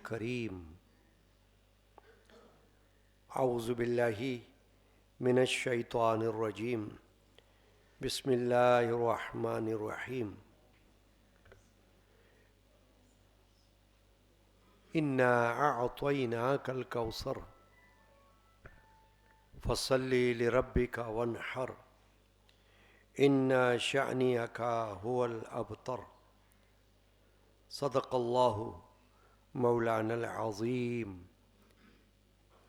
الكريم اعوذ باللہ من الشیطان الرجیم بسم اللہ الرحمن الرحیم انا اعطیناک الکوثر فصل لربک وانحر ان شأنک هو الابتر صدق اللہ مولانا العظیم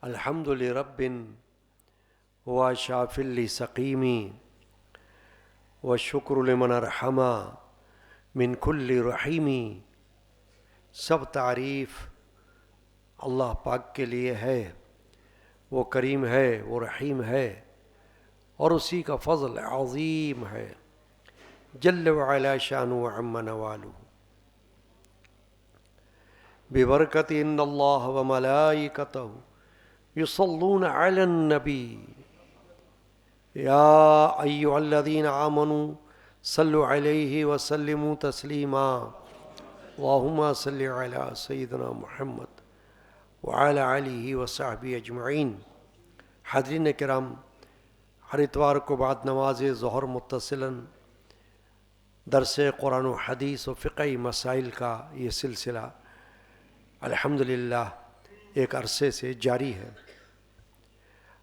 الحمد لرب هو شاف لسقیم والشکر لمن ارحم من کل رحیم. سب تعریف اللہ پاک کے لیے ہے، وہ کریم ہے، وہ رحیم ہے، اور اسی کا فضل عظیم ہے. جل وعلا شان وعم نوالہ ببرکت ان اللہ وملائکتہ یصلون علی النبی یا ایھا الذین آمنوا صلوا علیہ وسلموا تسلیما اللہم صل علی سیدنا محمد وعلی آلہ وصحبہ اجمعین. حاضرین کرام، ہر اتوار کو بعد نماز ظہر متصلاً درس قرآن و حدیث و فقہی مسائل کا یہ سلسلہ الحمدللہ ایک عرصے سے جاری ہے.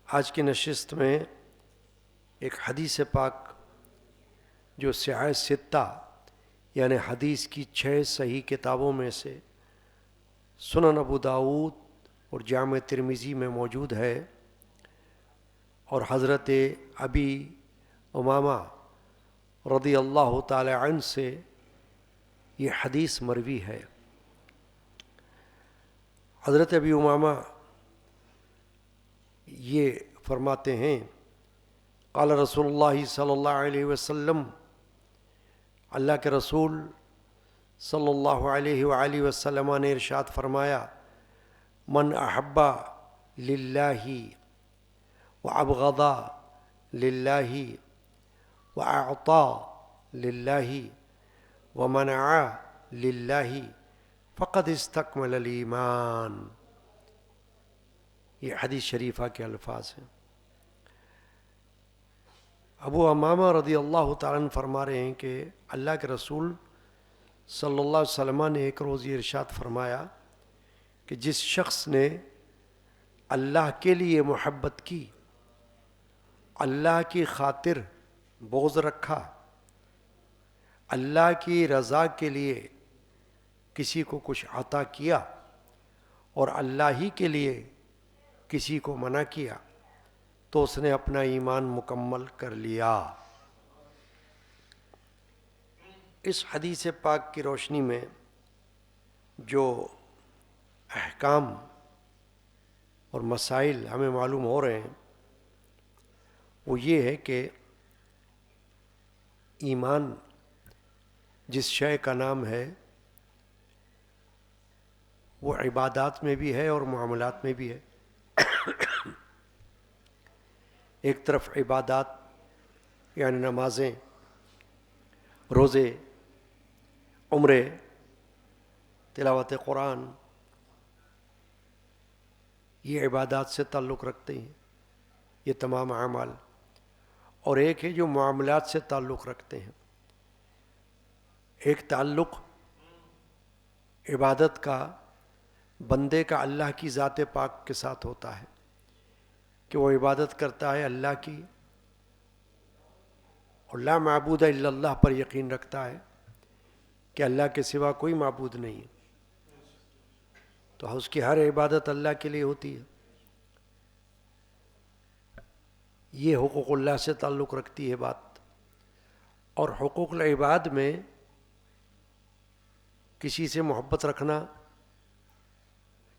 آج کی نشست میں ایک حدیث پاک جو صحاح ستہ یعنی حدیث کی 6 صحیح کتابوں میں سے سنن ابو داؤد اور جامع ترمذی میں موجود ہے، اور حضرت ابی امامہ رضی اللہ تعالی عنہ سے یہ حدیث مروی ہے. حضرت ابی امامہ یہ فرماتے ہیں قال رسول اللہ صلی اللہ علیہ وسلم، اللہ کے رسول صلی اللہ علیہ وآلہ وسلم نے ارشاد فرمایا، من احب للہ وابغض للہ واعطى للہ ومنع للہ فقد استکمل الایمان. یہ حدیث شریفہ کے الفاظ ہیں. ابو امامہ رضی اللہ تعالیٰ عنہ فرما رہے ہیں کہ اللہ کے رسول صلی اللہ علیہ وسلم نے ایک روز یہ ارشاد فرمایا کہ جس شخص نے اللہ کے لیے محبت کی، اللہ کی خاطر بغض رکھا، اللہ کی رضا کے لیے کسی کو کچھ عطا کیا اور اللہ ہی کے لیے کسی کو منع کیا، تو اس نے اپنا ایمان مکمل کر لیا. اس حدیث پاک کی روشنی میں جو احکام اور مسائل ہمیں معلوم ہو رہے ہیں وہ یہ ہے کہ ایمان جس شے کا نام ہے وہ عبادات میں بھی ہے اور معاملات میں بھی ہے. ایک طرف عبادات یعنی نمازیں، روزے، عمرے، تلاوت قرآن، یہ عبادات سے تعلق رکھتے ہیں، یہ تمام اعمال. اور ایک ہے جو معاملات سے تعلق رکھتے ہیں. ایک تعلق عبادت کا بندے کا اللہ کی ذات پاک کے ساتھ ہوتا ہے کہ وہ عبادت کرتا ہے اللہ کی، اور لا معبود الا اللہ پر یقین رکھتا ہے کہ اللہ کے سوا کوئی معبود نہیں ہے، تو اس کی ہر عبادت اللہ کے لیے ہوتی ہے. یہ حقوق اللہ سے تعلق رکھتی ہے بات. اور حقوق العباد میں کسی سے محبت رکھنا،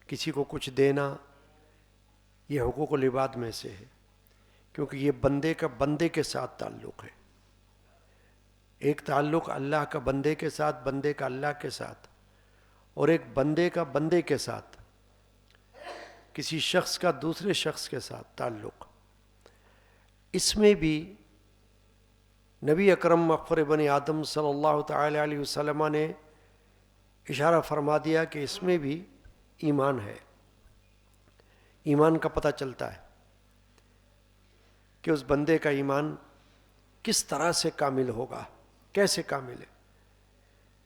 کسی کو کچھ دینا، یہ حقوق العباد میں سے ہے، کیونکہ یہ بندے کا بندے کے ساتھ تعلق ہے. ایک تعلق اللہ کا بندے کے ساتھ، بندے کا اللہ کے ساتھ، اور ایک بندے کا بندے کے ساتھ، کسی شخص کا دوسرے شخص کے ساتھ تعلق. اس میں بھی نبی اکرم مغفر بنی آدم صلی اللہ تعالی علیہ وسلم نے اشارہ فرما دیا کہ اس میں بھی ایمان ہے. ایمان کا پتہ چلتا ہے کہ اس بندے کا ایمان کس طرح سے کامل ہوگا، کیسے کامل ہے.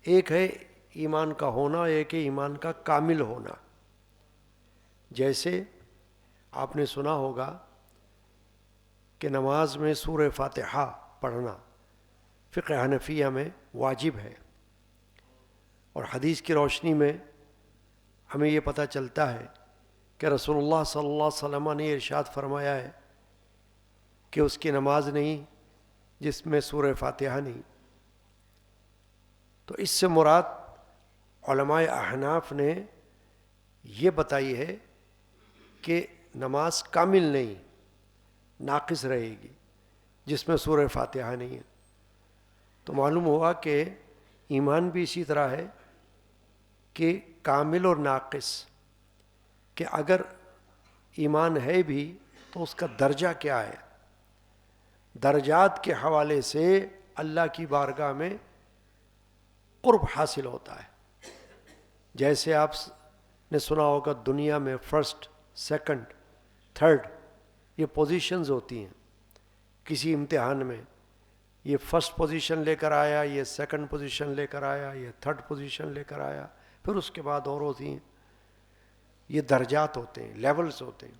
ایک ہے ایمان کا ہونا، ایک ہے ایمان کا کامل ہونا. جیسے آپ نے سنا ہوگا کہ نماز میں سورہ فاتحہ پڑھنا فقہ حنفیہ میں واجب ہے، اور حدیث کی روشنی میں ہمیں یہ پتہ چلتا ہے کہ رسول اللہ صلی اللہ علیہ وسلم نے ارشاد فرمایا ہے کہ اس کی نماز نہیں جس میں سورہ فاتحہ نہیں. تو اس سے مراد علماء احناف نے یہ بتائی ہے کہ نماز کامل نہیں، ناقص رہے گی جس میں سورہ فاتحہ نہیں ہے. تو معلوم ہوا کہ ایمان بھی اسی طرح ہے کہ کامل اور ناقص، کہ اگر ایمان ہے بھی تو اس کا درجہ کیا ہے. درجات کے حوالے سے اللہ کی بارگاہ میں قرب حاصل ہوتا ہے. جیسے آپ نے سنا ہوگا دنیا میں فرسٹ، سیکنڈ، تھرڈ یہ پوزیشنز ہوتی ہیں. کسی امتحان میں یہ فرسٹ پوزیشن لے کر آیا، یہ سیکنڈ پوزیشن لے کر آیا، یہ تھرڈ پوزیشن لے کر آیا، پھر اس کے بعد اور ہوتی ہیں. یہ درجات ہوتے ہیں، لیولز ہوتے ہیں.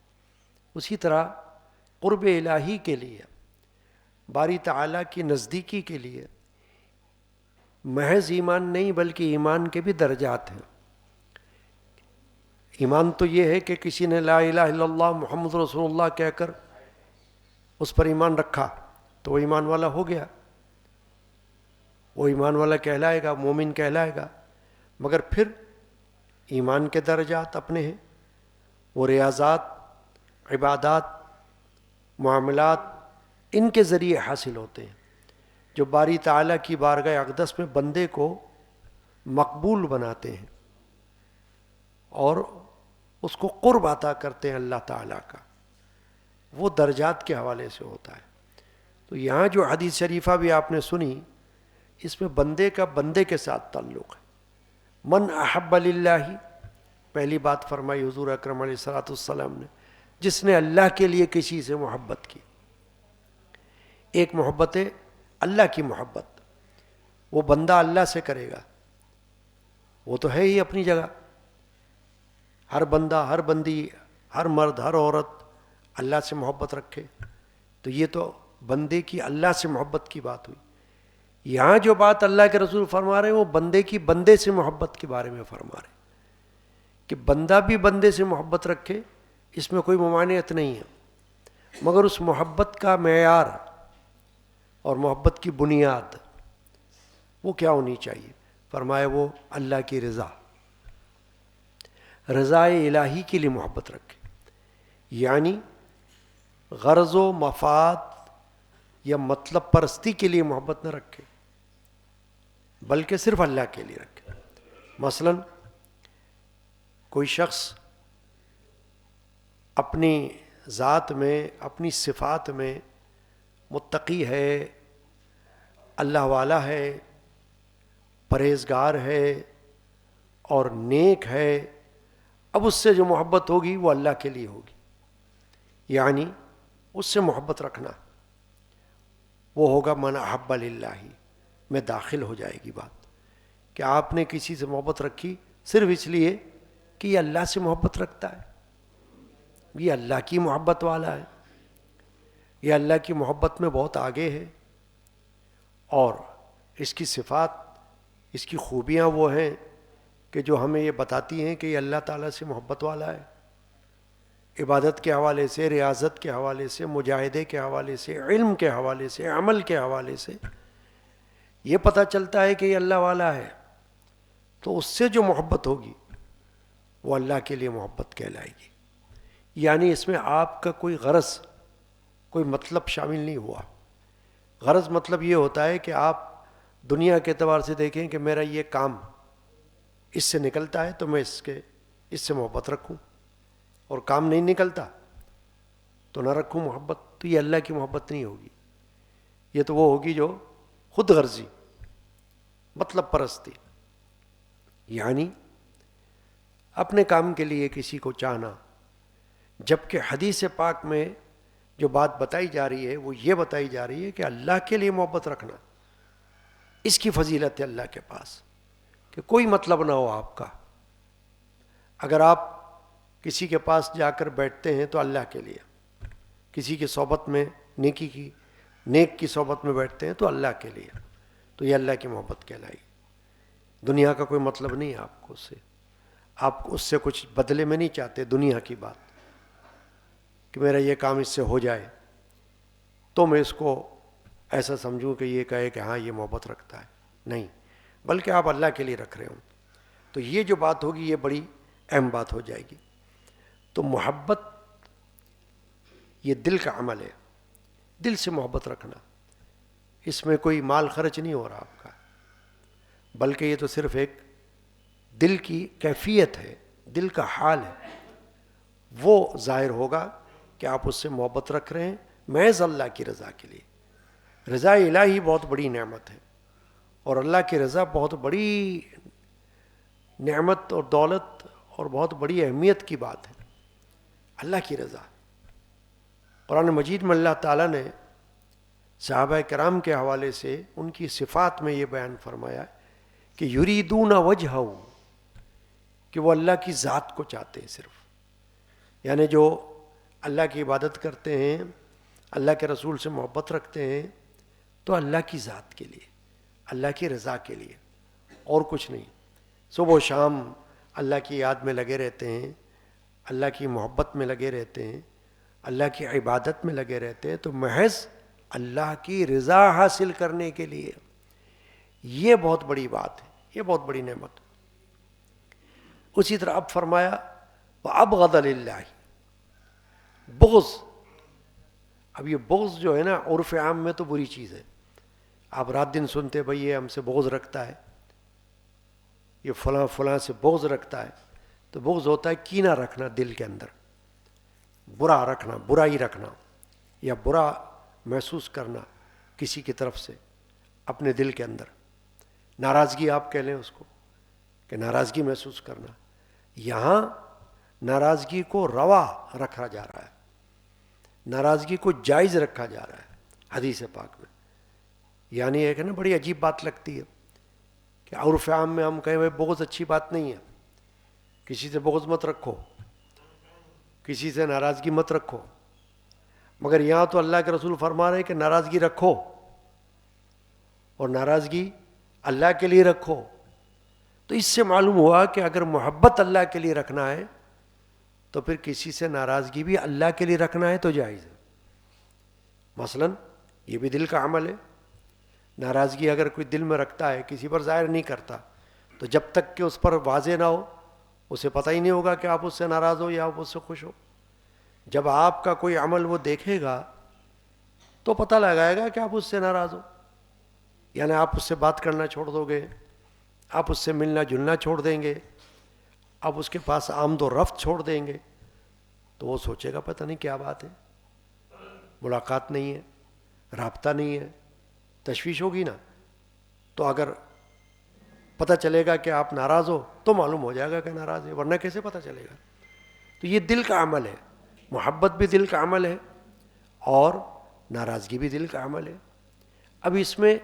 اسی طرح قرب الہی کے لیے، باری تعالیٰ کی نزدیکی کے لیے محض ایمان نہیں بلکہ ایمان کے بھی درجات ہیں. ایمان تو یہ ہے کہ کسی نے لا الہ الا اللہ محمد رسول اللہ کہہ کر اس پر ایمان رکھا تو وہ ایمان والا ہو گیا، وہ ایمان والا کہلائے گا، مومن کہلائے گا. مگر پھر ایمان کے درجات اپنے ہیں، وہ ریاضات، عبادات، معاملات ان کے ذریعے حاصل ہوتے ہیں جو باری تعالیٰ کی بارگاہ اقدس میں بندے کو مقبول بناتے ہیں اور اس کو قرب عطا کرتے ہیں اللہ تعالیٰ کا. وہ درجات کے حوالے سے ہوتا ہے. تو یہاں جو حدیث شریفہ بھی آپ نے سنی، اس میں بندے کا بندے کے ساتھ تعلق ہے. من احب للہ، پہلی بات فرمائی حضور اکرم علیہ الصلوۃ والسلام نے، جس نے اللہ کے لیے کسی سے محبت کی. ایک محبت ہے اللہ کی محبت، وہ بندہ اللہ سے کرے گا، وہ تو ہے ہی اپنی جگہ. ہر بندہ، ہر بندی، ہر مرد، ہر عورت اللہ سے محبت رکھے، تو یہ تو بندے کی اللہ سے محبت کی بات ہوئی. یہاں جو بات اللہ کے رسول فرما رہے ہیں وہ بندے کی بندے سے محبت کے بارے میں فرما رہے ہیں کہ بندہ بھی بندے سے محبت رکھے، اس میں کوئی ممانعت نہیں ہے. مگر اس محبت کا معیار اور محبت کی بنیاد وہ کیا ہونی چاہیے؟ فرمایا وہ اللہ کی رضا، رضا الہی کے لیے محبت رکھے. یعنی غرض و مفاد یا مطلب پرستی کے لیے محبت نہ رکھے بلکہ صرف اللہ کے لیے رکھے. مثلا کوئی شخص اپنی ذات میں، اپنی صفات میں متقی ہے، اللہ والا ہے، پرہیزگار ہے اور نیک ہے، اب اس سے جو محبت ہوگی وہ اللہ کے لیے ہوگی. یعنی اس سے محبت رکھنا وہ ہوگا من احب للہ میں داخل ہو جائے گی بات کہ آپ نے کسی سے محبت رکھی صرف اس لیے کہ یہ اللہ سے محبت رکھتا ہے، یہ اللہ کی محبت والا ہے، یہ اللہ کی محبت میں بہت آگے ہے، اور اس کی صفات، اس کی خوبیاں وہ ہیں کہ جو ہمیں یہ بتاتی ہیں کہ یہ اللہ تعالیٰ سے محبت والا ہے. عبادت کے حوالے سے، ریاضت کے حوالے سے، مجاہدے کے حوالے سے، علم کے حوالے سے، عمل کے حوالے سے یہ پتہ چلتا ہے کہ یہ اللہ والا ہے. تو اس سے جو محبت ہوگی وہ اللہ کے لیے محبت کہلائے گی. یعنی اس میں آپ کا کوئی غرض، کوئی مطلب شامل نہیں ہوا. غرض مطلب یہ ہوتا ہے کہ آپ دنیا کے اعتبار سے دیکھیں کہ میرا یہ کام اس سے نکلتا ہے تو میں اس سے محبت رکھوں، اور کام نہیں نکلتا تو نہ رکھوں محبت. تو یہ اللہ کی محبت نہیں ہوگی، یہ تو وہ ہوگی جو خود غرضی، مطلب پرستی. یعنی اپنے کام کے لیے کسی کو چاہنا، جبکہ حدیث پاک میں جو بات بتائی جا رہی ہے وہ یہ بتائی جا رہی ہے کہ اللہ کے لیے محبت رکھنا، اس کی فضیلت ہے اللہ کے پاس، کہ کوئی مطلب نہ ہو آپ کا. اگر آپ کسی کے پاس جا کر بیٹھتے ہیں تو اللہ کے لیے، کسی کی صحبت میں نیک کی صحبت میں بیٹھتے ہیں تو اللہ کے لیے، تو یہ اللہ کی محبت کہلائی. دنیا کا کوئی مطلب نہیں ہے آپ کو، آپ اس سے کچھ بدلے میں نہیں چاہتے دنیا کی بات کہ میرا یہ کام اس سے ہو جائے تو میں اس کو ایسا سمجھوں کہ یہ کہے کہ ہاں یہ محبت رکھتا ہے. نہیں، بلکہ آپ اللہ کے لیے رکھ رہے ہوں. تو یہ جو بات ہوگی یہ بڑی اہم بات ہو جائے گی. تو محبت یہ دل کا عمل ہے، دل سے محبت رکھنا، اس میں کوئی مال خرچ نہیں ہو رہا آپ کا، بلکہ یہ تو صرف ایک دل کی کیفیت ہے، دل کا حال ہے. وہ ظاہر ہوگا کہ آپ اس سے محبت رکھ رہے ہیں محض اللہ کی رضا کے لیے. رضا الہی بہت بڑی نعمت ہے، اور اللہ کی رضا بہت بڑی نعمت اور دولت اور بہت بڑی اہمیت کی بات ہے. اللہ کی رضا، قرآن مجید میں اللہ تعالیٰ نے صحابہ کرام کے حوالے سے ان کی صفات میں یہ بیان فرمایا کہ یریدون وجہہ، کہ وہ اللہ کی ذات کو چاہتے ہیں صرف. یعنی جو اللہ کی عبادت کرتے ہیں، اللہ کے رسول سے محبت رکھتے ہیں، تو اللہ کی ذات کے لیے، اللہ کی رضا کے لیے، اور کچھ نہیں. صبح و شام اللہ کی یاد میں لگے رہتے ہیں، اللہ کی محبت میں لگے رہتے ہیں، اللہ کی عبادت میں لگے رہتے ہیں، تو محض اللہ کی رضا حاصل کرنے کے لیے. یہ بہت بڑی بات ہے، یہ بہت بڑی نعمت. اسی طرح اب فرمایا وَأَبْغَضَ لِلَّهِ، بغض. اب یہ بغض جو ہے نا عرف عام میں تو بری چیز ہے. آپ رات دن سنتے بھئی یہ ہم سے بغض رکھتا ہے، یہ فلاں فلاں سے بغض رکھتا ہے. تو بغض ہوتا ہے کینہ رکھنا دل کے اندر، برا رکھنا، برائی رکھنا، یا برا محسوس کرنا کسی کی طرف سے اپنے دل کے اندر. ناراضگی آپ کہہ لیں اس کو، کہ ناراضگی محسوس کرنا. یہاں ناراضگی کو روا رکھا جا رہا ہے، ناراضگی کو جائز رکھا جا رہا ہے حدیث پاک میں. یعنی ایک نا بڑی عجیب بات لگتی ہے کہ عرف عام میں ہم کہیں بھائی بغض اچھی بات نہیں ہے، کسی سے بغض مت رکھو، کسی سے ناراضگی مت رکھو. مگر یہاں تو اللہ کے رسول فرما رہے ہیں کہ ناراضگی رکھو، اور ناراضگی اللہ کے لیے رکھو. تو اس سے معلوم ہوا کہ اگر محبت اللہ کے لیے رکھنا ہے تو پھر کسی سے ناراضگی بھی اللہ کے لیے رکھنا ہے تو جائز ہے. مثلا یہ بھی دل کا عمل ہے. ناراضگی اگر کوئی دل میں رکھتا ہے، کسی پر ظاہر نہیں کرتا، تو جب تک کہ اس پر واضح نہ ہو اسے پتہ ہی نہیں ہوگا کہ آپ اس سے ناراض ہو یا آپ اس سے خوش ہو. جب آپ کا کوئی عمل وہ دیکھے گا تو پتہ لگائے گا کہ آپ اس سے ناراض ہو. یعنی آپ اس سے بات کرنا چھوڑ دو گے، آپ اس سے ملنا جلنا چھوڑ دیں گے، آپ اس کے پاس آمد و رفت چھوڑ دیں گے، تو وہ سوچے گا پتہ نہیں کیا بات ہے، ملاقات نہیں ہے، رابطہ نہیں ہے، تشویش ہوگی نا. تو اگر پتہ چلے گا کہ آپ ناراض ہو تو معلوم ہو جائے گا کہ ناراض ہے، ورنہ کیسے پتہ چلے گا. تو یہ دل کا عمل ہے، محبت بھی دل کا عمل ہے اور ناراضگی بھی دل کا عمل ہے. اب اس میں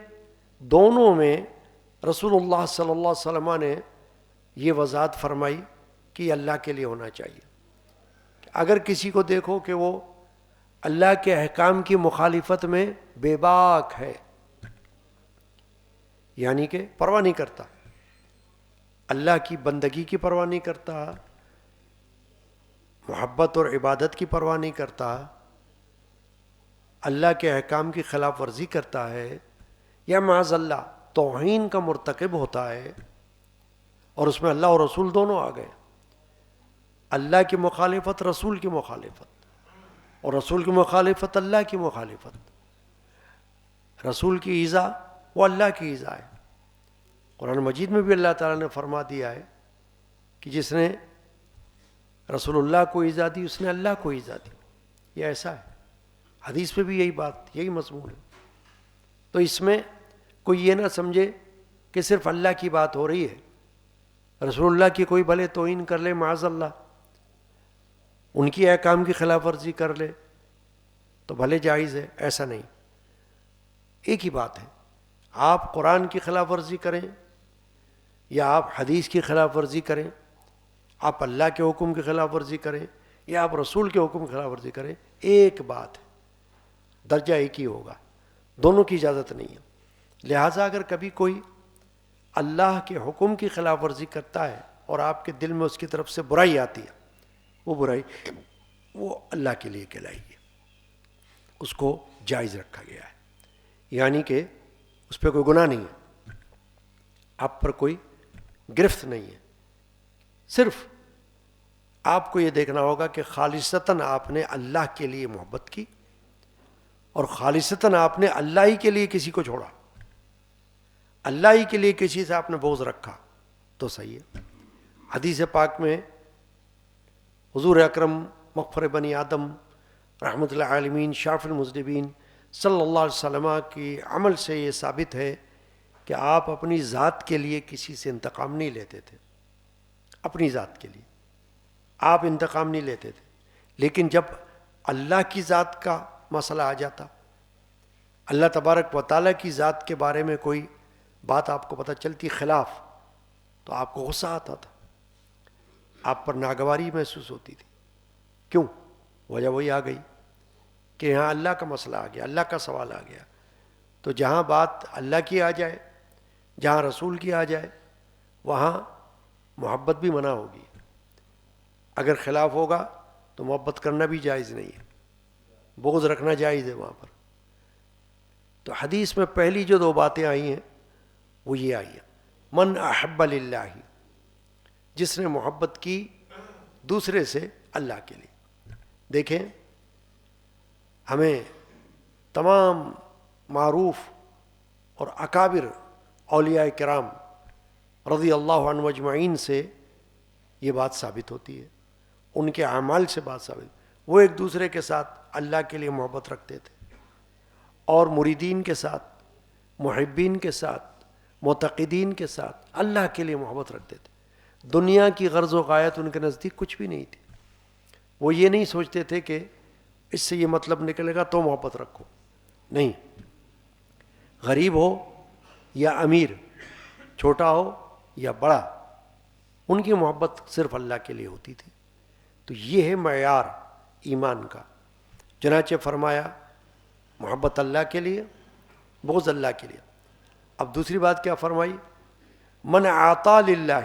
دونوں میں رسول اللہ صلی اللہ علیہ وسلم نے یہ وضاحت فرمائی کہ یہ اللہ کے لیے ہونا چاہیے. اگر کسی کو دیکھو کہ وہ اللہ کے احکام کی مخالفت میں بے باک ہے، یعنی کہ پرواہ نہیں کرتا، اللہ کی بندگی کی پرواہ نہیں کرتا، محبت اور عبادت کی پرواہ نہیں کرتا، اللہ کے احکام کی خلاف ورزی کرتا ہے، یا معاذ اللہ توہین کا مرتکب ہوتا ہے، اور اس میں اللہ اور رسول دونوں آ گئے. اللہ کی مخالفت رسول کی مخالفت، اور رسول کی مخالفت اللہ کی مخالفت. رسول کی ایذا وہ اللہ کی ایذا ہے. قرآن مجید میں بھی اللہ تعالیٰ نے فرما دیا ہے کہ جس نے رسول اللہ کو ایذا دی اس نے اللہ کو ایذا دی. یہ ایسا ہے، حدیث میں بھی یہی بات، یہی مضمون ہے. تو اس میں کوئی یہ نہ سمجھے کہ صرف اللہ کی بات ہو رہی ہے رسول اللہ کی کوئی بھلے توہین کر لے معاذ اللہ، ان کی احکام کی خلاف ورزی کر لے تو بھلے جائز ہے، ایسا نہیں. ایک ہی بات ہے، آپ قرآن کی خلاف ورزی کریں یا آپ حدیث کی خلاف ورزی کریں، آپ اللہ کے حکم کی خلاف ورزی کریں یا آپ رسول کے حکم کی خلاف ورزی کریں، ایک بات ہے، درجہ ایک ہی ہوگا، دونوں کی اجازت نہیں ہے. لہٰذا اگر کبھی کوئی اللہ کے حکم کی خلاف ورزی کرتا ہے اور آپ کے دل میں اس کی طرف سے برائی آتی ہے، وہ برائی وہ اللہ کے لیے کہلائی ہے، اس کو جائز رکھا گیا ہے، یعنی کہ اس پہ کوئی گناہ نہیں ہے، آپ پر کوئی گرفت نہیں ہے. صرف آپ کو یہ دیکھنا ہوگا کہ خالصتاً آپ نے اللہ کے لیے محبت کی اور خالصتاً آپ نے اللہ ہی کے لیے کسی کو چھوڑا، اللہ ہی کے لیے کسی سے آپ نے بغض رکھا تو صحیح ہے. حدیث پاک میں حضور اکرم مغفر بنی آدم رحمۃ اللہ عالمین شافی المذنبین صلی اللہ علیہ وسلم کی عمل سے یہ ثابت ہے کہ آپ اپنی ذات کے لیے کسی سے انتقام نہیں لیتے تھے، اپنی ذات کے لیے آپ انتقام نہیں لیتے تھے. لیکن جب اللہ کی ذات کا مسئلہ آ جاتا، اللہ تبارک و تعالیٰ کی ذات کے بارے میں کوئی بات آپ کو پتہ چلتی خلاف، تو آپ کو غصہ آتا تھا، آپ پر ناگواری محسوس ہوتی تھی. کیوں؟ وجہ وہی آ گئی کہ یہاں اللہ کا مسئلہ آ گیا، اللہ کا سوال آ گیا. تو جہاں بات اللہ کی آ جائے، جہاں رسول کی آ جائے، وہاں محبت بھی منع ہوگی. اگر خلاف ہوگا تو محبت کرنا بھی جائز نہیں ہے، بغض رکھنا جائز ہے وہاں پر. تو حدیث میں پہلی جو دو باتیں آئی ہیں وہ یہ آئی ہیں، من احب للہ، جس نے محبت کی دوسرے سے اللہ کے لیے. دیکھیں، ہمیں تمام معروف اور اکابر اولیاء کرام رضی اللہ عنہ اجمعین سے یہ بات ثابت ہوتی ہے، ان کے اعمال سے بات ثابت. وہ ایک دوسرے کے ساتھ اللہ کے لیے محبت رکھتے تھے اور مریدین کے ساتھ، محبین کے ساتھ، معتقدین کے ساتھ اللہ کے لیے محبت رکھتے تھے. دنیا کی غرض و غایت ان کے نزدیک کچھ بھی نہیں تھی. وہ یہ نہیں سوچتے تھے کہ اس سے یہ مطلب نکلے گا تو محبت رکھو، نہیں. غریب ہو یا امیر، چھوٹا ہو یا بڑا، ان کی محبت صرف اللہ کے لیے ہوتی تھی. تو یہ ہے معیار ایمان کا. چنانچہ فرمایا محبت اللہ کے لیے، بغض اللہ کے لیے. اب دوسری بات کیا فرمائی؟ من عطا للہ،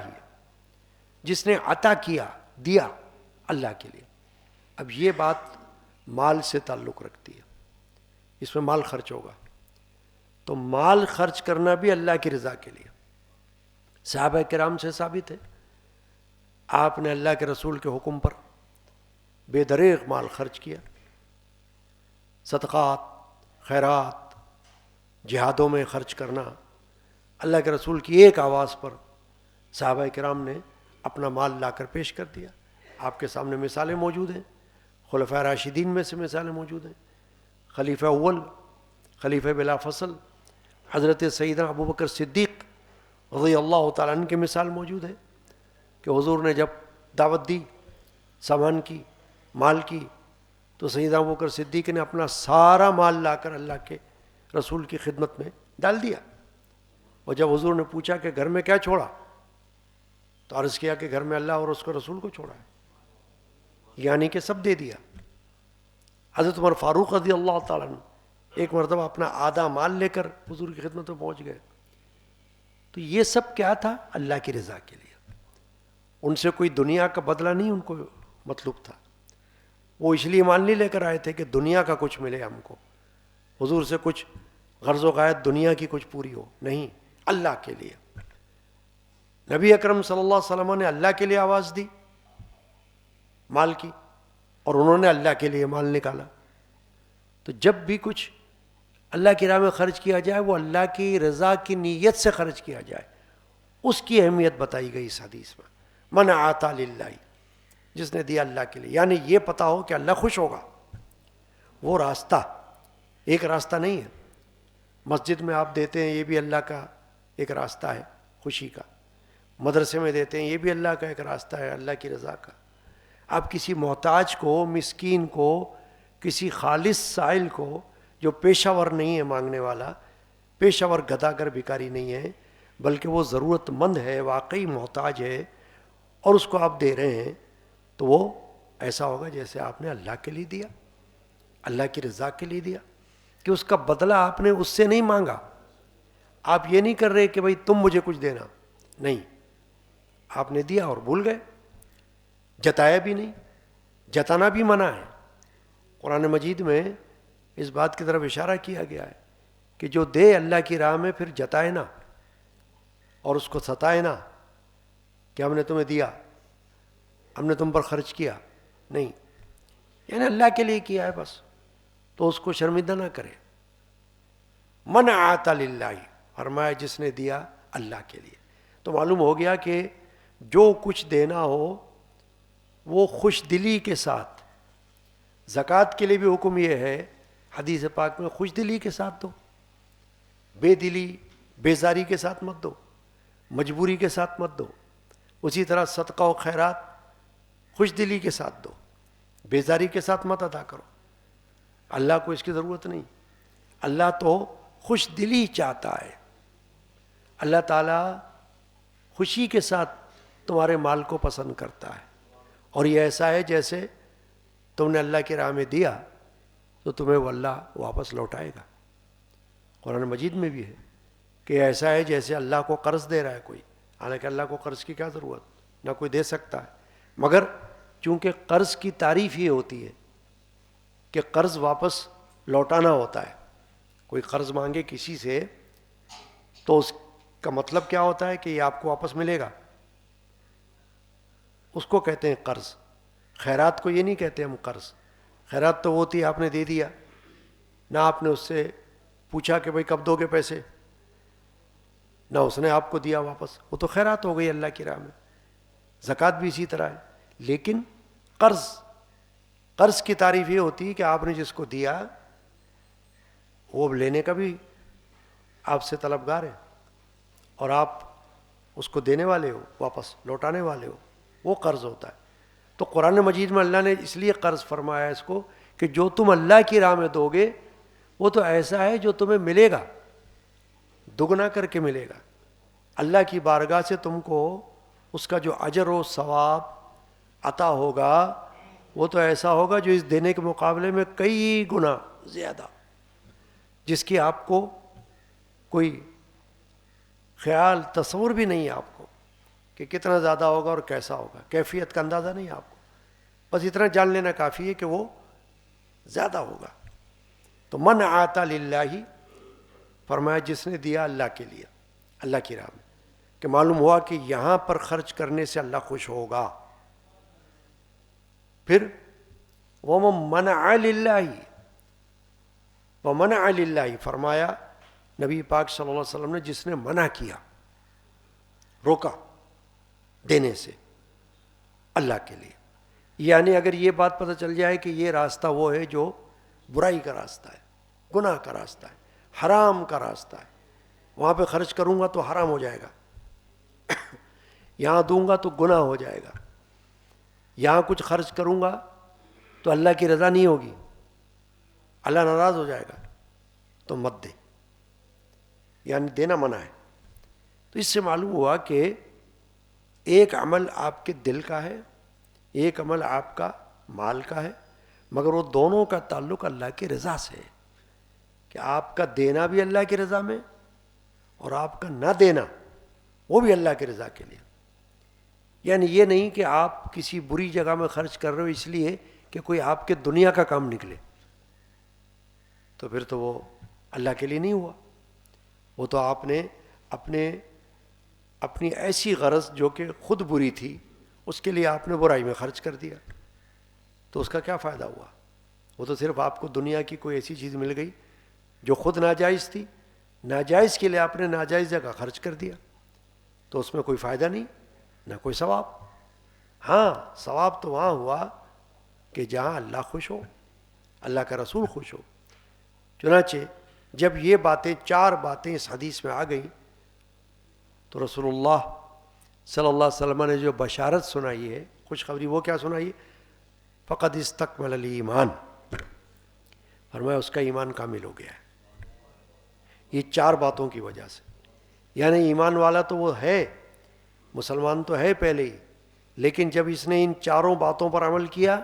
جس نے عطا کیا، دیا اللہ کے لیے. اب یہ بات مال سے تعلق رکھتی ہے، اس میں مال خرچ ہوگا، تو مال خرچ کرنا بھی اللہ کی رضا کے لیے. صحابہ کرام سے ثابت ہے، آپ نے اللہ کے رسول کے حکم پر بے دریغ مال خرچ کیا، صدقات، خیرات، جہادوں میں خرچ کرنا. اللہ کے رسول کی ایک آواز پر صحابہ کرام نے اپنا مال لا کر پیش کر دیا. آپ کے سامنے مثالیں موجود ہیں، خلفاء راشدین میں سے مثالیں موجود ہیں. خلیفہ اول، خلیفہ بلا فصل حضرت سیدنا ابو بکر صدیق رضی اللہ تعالیٰ عنہ کی مثال موجود ہے کہ حضور نے جب دعوت دی سامان کی، مال کی، تو سیدنا ابو بکر صدیق نے اپنا سارا مال لا کر اللہ کے رسول کی خدمت میں ڈال دیا. اور جب حضور نے پوچھا کہ گھر میں کیا چھوڑا، تو عرض کیا کہ گھر میں اللہ اور اس کو رسول کو چھوڑا ہے، یعنی کہ سب دے دیا. حضرت عمر فاروق رضی اللہ تعالیٰ عنہ ایک مرتبہ اپنا آدھا مال لے کر حضور کی خدمت میں پہنچ گئے. تو یہ سب کیا تھا؟ اللہ کی رضا کے لیے. ان سے کوئی دنیا کا بدلہ نہیں ان کو مطلوب تھا. وہ اس لیے مال نہیں لے کر آئے تھے کہ دنیا کا کچھ ملے ہم کو، حضور سے کچھ غرض و غایت دنیا کی کچھ پوری ہو، نہیں، اللہ کے لیے. نبی اکرم صلی اللہ علیہ وسلم نے اللہ کے لیے آواز دی مال کی، اور انہوں نے اللہ کے لیے مال نکالا. تو جب بھی کچھ اللہ کی راہ میں خرچ کیا جائے وہ اللہ کی رضا کی نیت سے خرچ کیا جائے، اس کی اہمیت بتائی گئی اس حدیث میں. من عطا للہ، جس نے دیا اللہ کے لیے، یعنی یہ پتہ ہو کہ اللہ خوش ہوگا. وہ راستہ ایک راستہ نہیں ہے، مسجد میں آپ دیتے ہیں یہ بھی اللہ کا ایک راستہ ہے خوشی کا. مدرسے میں دیتے ہیں، یہ بھی اللہ کا ایک راستہ ہے، اللہ کی رضا کا۔ آپ کسی محتاج کو، مسکین کو، کسی خالص سائل کو جو پیشہ ور نہیں ہے مانگنے والا، پیشہ ور گدا کر بھکاری نہیں ہے، بلکہ وہ ضرورت مند ہے، واقعی محتاج ہے، اور اس کو آپ دے رہے ہیں، تو وہ ایسا ہوگا جیسے آپ نے اللہ کے لیے دیا، اللہ کی رضا کے لیے دیا، کہ اس کا بدلہ آپ نے اس سے نہیں مانگا۔ آپ یہ نہیں کر رہے کہ بھئی تم مجھے کچھ دینا، نہیں، آپ نے دیا اور بھول گئے، جتایا بھی نہیں۔ جتانا بھی منع ہے، قرآن مجید میں اس بات کی طرف اشارہ کیا گیا ہے کہ جو دے اللہ کی راہ میں پھر جتائے نا اور اس کو ستائے نا کہ ہم نے تمہیں دیا، ہم نے تم پر خرچ کیا، نہیں، یعنی اللہ کے لیے کیا ہے بس، تو اس کو شرمندہ نہ کرے۔ من آتا للہ، فرمایا جس نے دیا اللہ کے لیے۔ تو معلوم ہو گیا کہ جو کچھ دینا ہو وہ خوش دلی کے ساتھ۔ زکوٰۃ کے لیے بھی حکم یہ ہے حدیث پاک میں، خوش دلی کے ساتھ دو، بے دلی بیزاری کے ساتھ مت دو، مجبوری کے ساتھ مت دو۔ اسی طرح صدقہ و خیرات خوش دلی کے ساتھ دو، بیزاری کے ساتھ مت ادا کرو۔ اللہ کو اس کی ضرورت نہیں، اللہ تو خوش دلی چاہتا ہے۔ اللہ تعالیٰ خوشی کے ساتھ تمہارے مال کو پسند کرتا ہے، اور یہ ایسا ہے جیسے تم نے اللہ کی راہ میں دیا تو تمہیں وہ اللہ واپس لوٹائے گا۔ قرآن مجید میں بھی ہے کہ ایسا ہے جیسے اللہ کو قرض دے رہا ہے کوئی، حالانکہ اللہ کو قرض کی کیا ضرورت، نہ کوئی دے سکتا ہے، مگر چونکہ قرض کی تعریف یہ ہوتی ہے کہ قرض واپس لوٹانا ہوتا ہے۔ کوئی قرض مانگے کسی سے تو اس کا مطلب کیا ہوتا ہے کہ یہ آپ کو واپس ملے گا، اس کو کہتے ہیں قرض۔ خیرات کو یہ نہیں کہتے ہم قرض، خیرات تو وہ ہوتی ہے آپ نے دے دیا، نہ آپ نے اس سے پوچھا کہ بھئی کب دو گے پیسے، نہ اس نے آپ کو دیا واپس، وہ تو خیرات ہو گئی اللہ کی راہ میں۔ زکوٰۃ بھی اسی طرح ہے، لیکن قرض کی تعریف یہ ہوتی ہے کہ آپ نے جس کو دیا وہ لینے کا بھی آپ سے طلبگار ہے، اور آپ اس کو دینے والے ہو، واپس لوٹانے والے ہو، وہ قرض ہوتا ہے۔ تو قرآن مجید میں اللہ نے اس لیے قرض فرمایا اس کو کہ جو تم اللہ کی راہ میں دو گے وہ تو ایسا ہے جو تمہیں ملے گا، دگنا کر کے ملے گا۔ اللہ کی بارگاہ سے تم کو اس کا جو اجر و ثواب عطا ہوگا وہ تو ایسا ہوگا جو اس دینے کے مقابلے میں کئی گنا زیادہ، جس کی آپ کو کوئی خیال تصور بھی نہیں ہے آپ کو کہ کتنا زیادہ ہوگا اور کیسا ہوگا، کیفیت کا اندازہ نہیں آپ کو، بس اتنا جان لینا کافی ہے کہ وہ زیادہ ہوگا۔ تو من آتا للہ، فرمایا جس نے دیا اللہ کے لیے، اللہ کی راہ میں، کہ معلوم ہوا کہ یہاں پر خرچ کرنے سے اللہ خوش ہوگا۔ پھر وَمَن مَنَعَ لِلَّهِ، وَمَنَعَ لِلَّهِ فرمایا نبی پاک صلی اللہ علیہ وسلم نے جس نے منع کیا، روکا دینے سے اللہ کے لیے، یعنی اگر یہ بات پتہ چل جائے کہ یہ راستہ وہ ہے جو برائی کا راستہ ہے، گناہ کا راستہ ہے، حرام کا راستہ ہے، وہاں پہ خرچ کروں گا تو حرام ہو جائے گا، یہاں دوں گا تو گناہ ہو جائے گا، یہاں کچھ خرچ کروں گا تو اللہ کی رضا نہیں ہوگی، اللہ ناراض ہو جائے گا، تو مت دے، یعنی دینا منع ہے۔ تو اس سے معلوم ہوا کہ ایک عمل آپ کے دل کا ہے، ایک عمل آپ کا مال کا ہے، مگر وہ دونوں کا تعلق اللہ کی رضا سے ہے، کہ آپ کا دینا بھی اللہ کی رضا میں اور آپ کا نہ دینا وہ بھی اللہ کی رضا کے لیے۔ یعنی یہ نہیں کہ آپ کسی بری جگہ میں خرچ کر رہے ہو اس لیے کہ کوئی آپ کے دنیا کا کام نکلے، تو پھر تو وہ اللہ کے لیے نہیں ہوا، وہ تو آپ نے اپنی ایسی غرض جو کہ خود بری تھی اس کے لیے آپ نے برائی میں خرچ کر دیا، تو اس کا کیا فائدہ ہوا؟ وہ تو صرف آپ کو دنیا کی کوئی ایسی چیز مل گئی جو خود ناجائز تھی، ناجائز کے لیے آپ نے ناجائز جگہ خرچ کر دیا، تو اس میں کوئی فائدہ نہیں، نہ کوئی ثواب۔ ہاں ثواب تو وہاں ہوا کہ جہاں اللہ خوش ہو، اللہ کا رسول خوش ہو۔ چنانچہ جب یہ باتیں، چار باتیں اس حدیث میں آ گئیں تو رسول اللہ صلی اللہ علیہ وسلم نے جو بشارت سنائی ہے، خوشخبری، وہ کیا سنائی ہے؟ فقد استکمل الایمان، فرمایا اس کا ایمان کامل ہو گیا ہے۔ یہ 4 باتوں کی وجہ سے، یعنی ایمان والا تو وہ ہے، مسلمان تو ہے پہلے ہی، لیکن جب اس نے ان 4 باتوں پر عمل کیا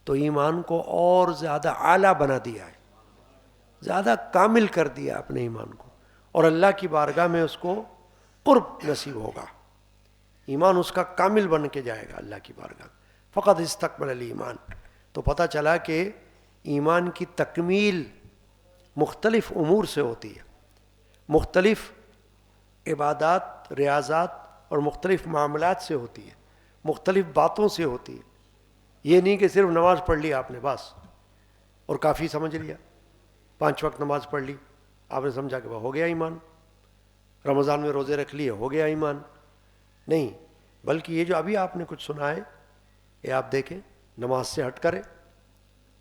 تو ایمان کو اور زیادہ اعلیٰ بنا دیا ہے، زیادہ کامل کر دیا اپنے ایمان کو، اور اللہ کی بارگاہ میں اس کو قرب نصیب ہوگا، ایمان اس کا کامل بن کے جائے گا اللہ کی بارگاہ میں۔ فقط استکمل الایمان، تو پتہ چلا کہ ایمان کی تکمیل مختلف امور سے ہوتی ہے، مختلف عبادات، ریاضات اور مختلف معاملات سے ہوتی ہے، مختلف باتوں سے ہوتی ہے۔ یہ نہیں کہ صرف نماز پڑھ لی آپ نے بس اور کافی سمجھ لیا، 5 وقت نماز پڑھ لی، آپ نے سمجھا کہ وہ ہو گیا ایمان، رمضان میں روزے رکھ لیے ہو گیا ایمان، نہیں، بلکہ یہ جو ابھی آپ نے کچھ سنا ہے، یہ آپ دیکھیں، نماز سے ہٹ کرے،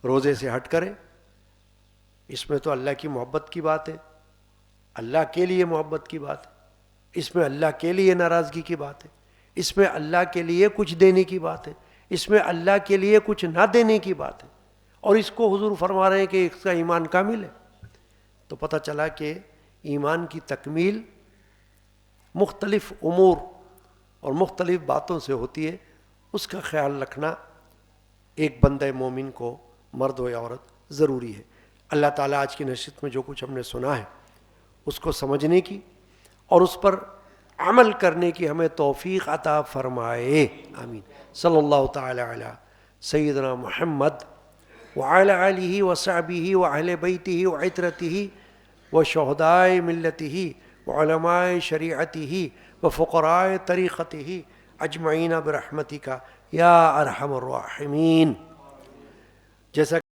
روزے سے ہٹ کرے، اس میں تو اللہ کی محبت کی بات ہے، اللہ کے لیے محبت کی بات ہے، اس میں اللہ کے لیے ناراضگی کی بات ہے، اس میں اللہ کے لیے کچھ دینے کی بات ہے، اس میں اللہ کے لیے کچھ نہ دینے کی بات ہے، اور اس کو حضور فرما رہے ہیں کہ اس کا ایمان کامل ہے۔ تو پتہ چلا کہ ایمان کی تکمیل مختلف امور اور مختلف باتوں سے ہوتی ہے، اس کا خیال رکھنا ایک بندہ مومن کو، مرد ہو یا عورت، ضروری ہے۔ اللہ تعالیٰ آج کی نشست میں جو کچھ ہم نے سنا ہے اس کو سمجھنے کی اور اس پر عمل کرنے کی ہمیں توفیق عطا فرمائے، آمین۔ صلی اللہ تعالی علی سیدنا محمد وعلی آلہ وصحبہ واہل بیتہ وعترتہ وشہداء ملتہ وعلماء شریعتہ وفقراء طریقتہ اجمعین برحمتک یا ارحم الراحمین۔ جیسا